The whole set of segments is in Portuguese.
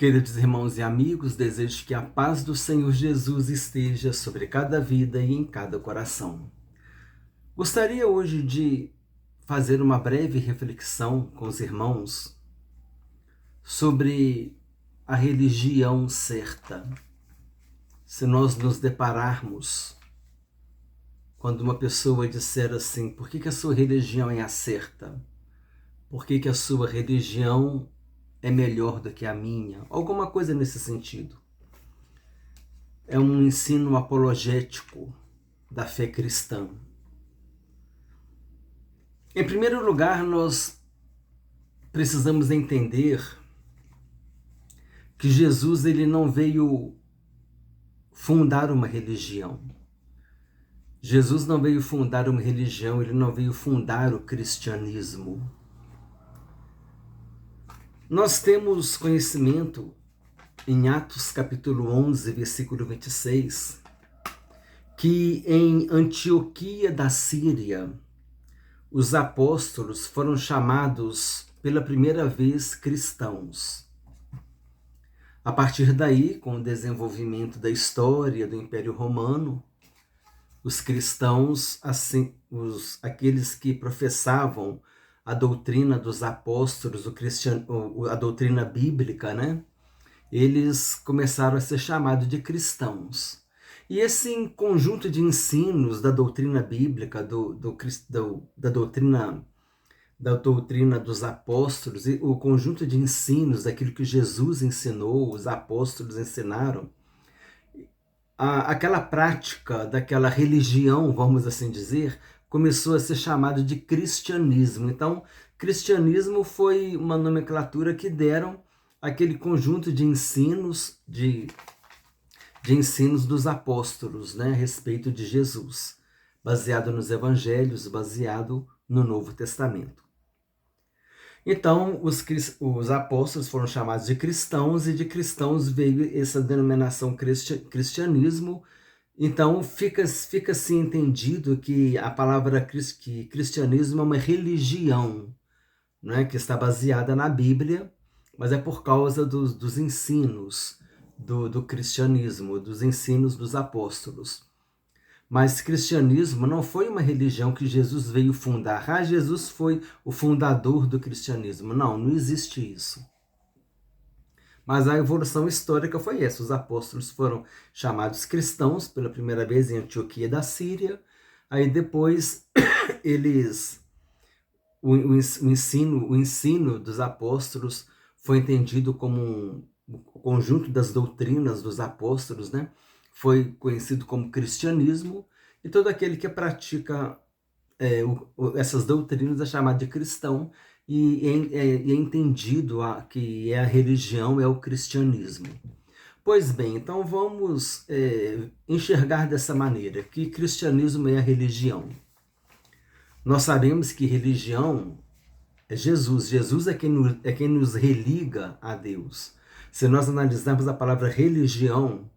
Queridos irmãos e amigos, desejo que a paz do Senhor Jesus esteja sobre cada vida e em cada coração. Gostaria hoje de fazer uma breve reflexão com os irmãos sobre a religião certa. Se nós nos depararmos quando uma pessoa disser assim: por que a sua religião é a certa? Por que a sua religião é melhor do que a minha? Alguma coisa nesse sentido. É um ensino apologético da fé cristã. Em primeiro lugar, nós precisamos entender que Jesus ele não veio fundar uma religião. Jesus não veio fundar uma religião, ele não veio fundar o cristianismo. Nós temos conhecimento em Atos capítulo 11, versículo 26, que em Antioquia da Síria, os apóstolos foram chamados pela primeira vez cristãos. A partir daí, com o desenvolvimento da história do Império Romano, os cristãos, assim, aqueles que professavam a doutrina dos apóstolos, a doutrina bíblica, né? Eles começaram a ser chamados de cristãos. E esse conjunto de ensinos da doutrina bíblica, da doutrina dos apóstolos, e o conjunto de ensinos daquilo que Jesus ensinou, os apóstolos ensinaram, aquela prática daquela religião, vamos assim dizer, começou a ser chamado de cristianismo. Então, cristianismo foi uma nomenclatura que deram aquele conjunto de ensinos, de ensinos dos apóstolos, né, a respeito de Jesus, baseado nos evangelhos, baseado no Novo Testamento. Então, os apóstolos foram chamados de cristãos, e de cristãos veio essa denominação cristianismo. Então, fica-se entendido que a palavra que cristianismo é uma religião, né, que está baseada na Bíblia, mas é por causa dos ensinos do cristianismo, dos ensinos dos apóstolos. Mas cristianismo não foi uma religião que Jesus veio fundar. Ah, Jesus foi o fundador do cristianismo. Não existe isso. Mas a evolução histórica foi essa. Os apóstolos foram chamados cristãos pela primeira vez em Antioquia da Síria. Aí depois o ensino dos apóstolos foi entendido como um conjunto das doutrinas dos apóstolos, né? Foi conhecido como cristianismo, e todo aquele que pratica essas doutrinas é chamado de cristão, e é entendido que a religião é o cristianismo. Pois bem, então vamos enxergar dessa maneira, que cristianismo é a religião. Nós sabemos que religião é Jesus. Jesus é quem nos religa a Deus. Se nós analisarmos a palavra religião,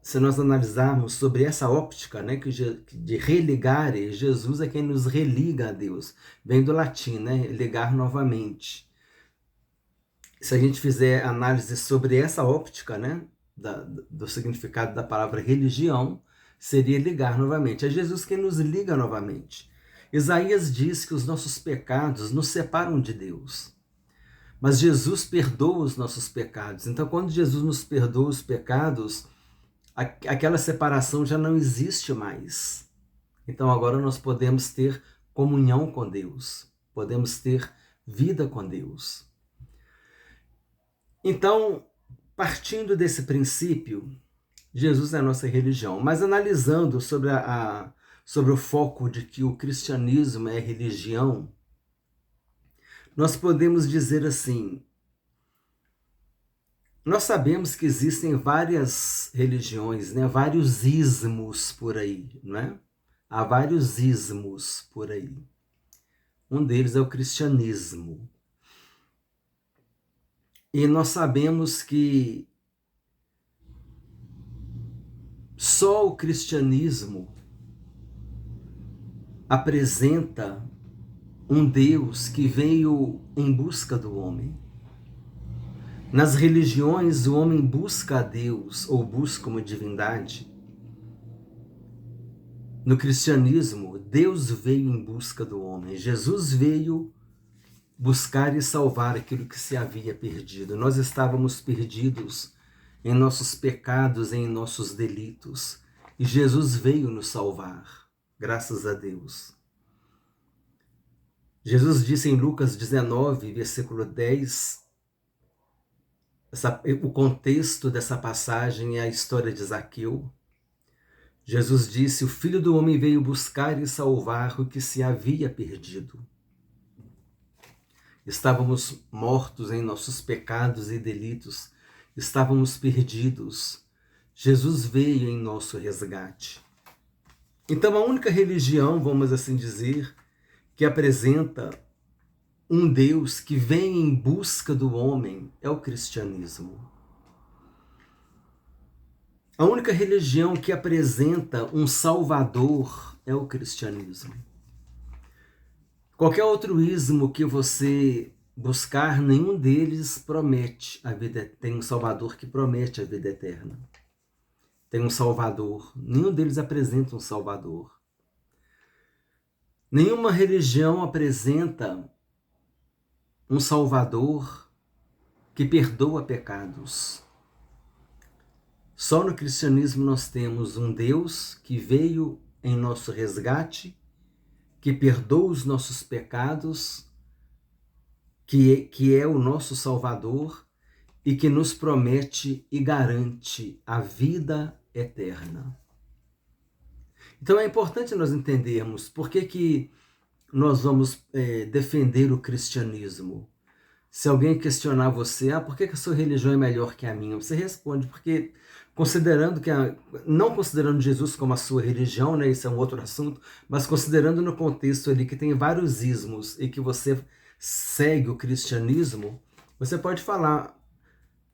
se nós analisarmos sobre essa óptica, né, de religar, Jesus é quem nos religa a Deus. Vem do latim, né, ligar novamente. Se a gente fizer análise sobre essa óptica, né, do significado da palavra religião, seria ligar novamente. É Jesus quem nos liga novamente. Isaías diz que os nossos pecados nos separam de Deus. Mas Jesus perdoa os nossos pecados. Então, quando Jesus nos perdoa os pecados, aquela separação já não existe mais. Então, agora nós podemos ter comunhão com Deus. Podemos ter vida com Deus. Então, partindo desse princípio, Jesus é a nossa religião. Mas analisando sobre o foco de que o cristianismo é religião, nós podemos dizer assim: nós sabemos que existem várias religiões, né? Vários ismos por aí, não é? Há vários ismos por aí. Um deles é o cristianismo. E nós sabemos que só o cristianismo apresenta um Deus que veio em busca do homem. Nas religiões, o homem busca a Deus ou busca uma divindade. No cristianismo, Deus veio em busca do homem. Jesus veio buscar e salvar aquilo que se havia perdido. Nós estávamos perdidos em nossos pecados, em nossos delitos. E Jesus veio nos salvar, graças a Deus. Jesus disse em Lucas 19, versículo 10, o contexto dessa passagem é a história de Zaqueu. Jesus disse: o Filho do Homem veio buscar e salvar o que se havia perdido. Estávamos mortos em nossos pecados e delitos, estávamos perdidos. Jesus veio em nosso resgate. Então, a única religião, vamos assim dizer, que apresenta um Deus que vem em busca do homem é o cristianismo. A única religião que apresenta um Salvador é o cristianismo. Qualquer outro ismo que você buscar, nenhum deles promete a vida. Tem um Salvador que promete a vida eterna. Tem um Salvador. Nenhum deles apresenta um Salvador. Nenhuma religião apresenta um Salvador que perdoa pecados. Só no cristianismo nós temos um Deus que veio em nosso resgate, que perdoa os nossos pecados, que é o nosso Salvador e que nos promete e garante a vida eterna. Então é importante nós entendermos por que nós vamos defender o cristianismo. Se alguém questionar você, por que a sua religião é melhor que a minha? Você responde, porque considerando não considerando Jesus como a sua religião, né, isso é um outro assunto, mas considerando no contexto ali que tem vários ismos e que você segue o cristianismo, você pode falar,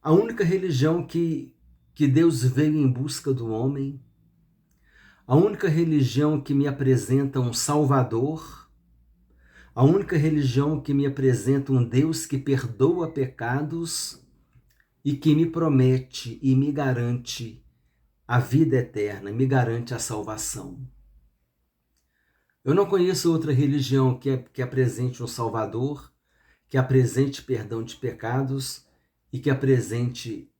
a única religião que Deus veio em busca do homem, a única religião que me apresenta um Salvador, a única religião que me apresenta um Deus que perdoa pecados e que me promete e me garante a vida eterna, me garante a salvação. Eu não conheço outra religião que apresente um Salvador, que apresente perdão de pecados e que apresente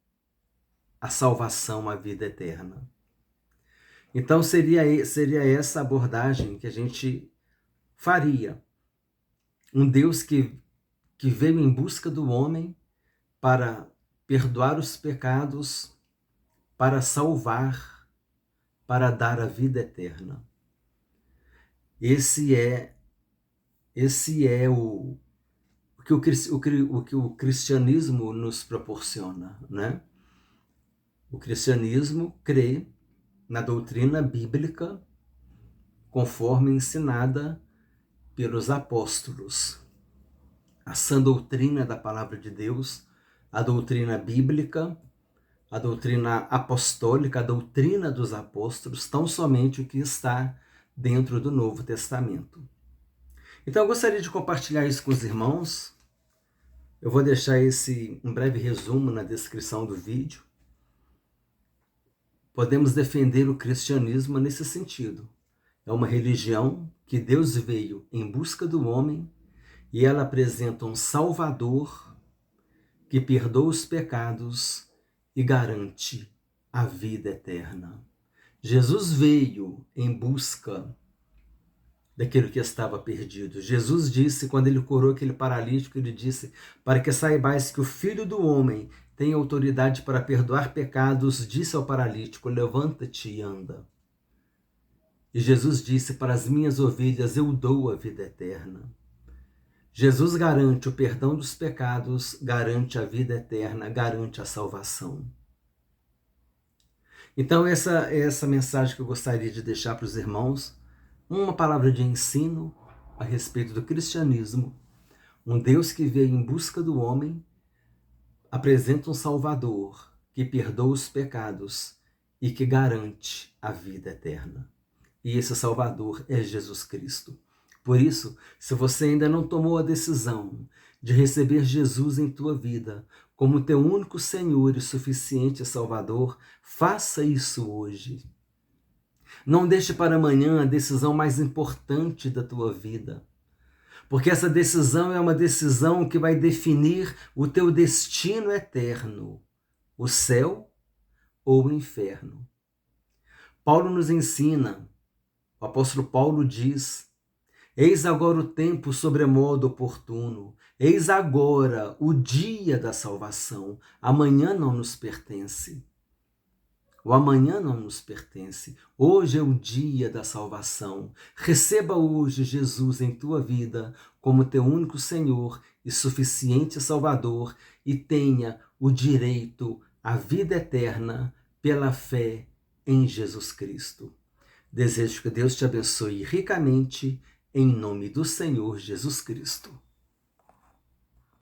a salvação, a vida eterna. Então seria essa abordagem que a gente faria. Um Deus que veio em busca do homem para perdoar os pecados, para salvar, para dar a vida eterna. Esse é o que o cristianismo nos proporciona, né? O cristianismo crê na doutrina bíblica conforme ensinada pelos apóstolos. A sã doutrina da palavra de Deus, a doutrina bíblica, a doutrina apostólica, a doutrina dos apóstolos, tão somente o que está dentro do Novo Testamento. Então eu gostaria de compartilhar isso com os irmãos. Eu vou deixar um breve resumo na descrição do vídeo. Podemos defender o cristianismo nesse sentido. É uma religião que Deus veio em busca do homem e ela apresenta um Salvador que perdoa os pecados e garante a vida eterna. Jesus veio em busca daquilo que estava perdido. Jesus disse, quando ele curou aquele paralítico, ele disse, para que saibais que o Filho do Homem tem autoridade para perdoar pecados, disse ao paralítico, levanta-te e anda. E Jesus disse, para as minhas ovelhas eu dou a vida eterna. Jesus garante o perdão dos pecados, garante a vida eterna, garante a salvação. Então essa é essa mensagem que eu gostaria de deixar para os irmãos, uma palavra de ensino a respeito do cristianismo, um Deus que veio em busca do homem, apresenta um Salvador que perdoa os pecados e que garante a vida eterna. E esse Salvador é Jesus Cristo. Por isso, se você ainda não tomou a decisão de receber Jesus em tua vida como teu único Senhor e suficiente Salvador, faça isso hoje. Não deixe para amanhã a decisão mais importante da tua vida, porque essa decisão é uma decisão que vai definir o teu destino eterno, o céu ou o inferno. Paulo nos ensina, o apóstolo Paulo diz: eis agora o tempo sobremodo oportuno, eis agora o dia da salvação, amanhã não nos pertence. O amanhã não nos pertence. Hoje é o dia da salvação. Receba hoje Jesus em tua vida como teu único Senhor e suficiente Salvador e tenha o direito à vida eterna pela fé em Jesus Cristo. Desejo que Deus te abençoe ricamente em nome do Senhor Jesus Cristo.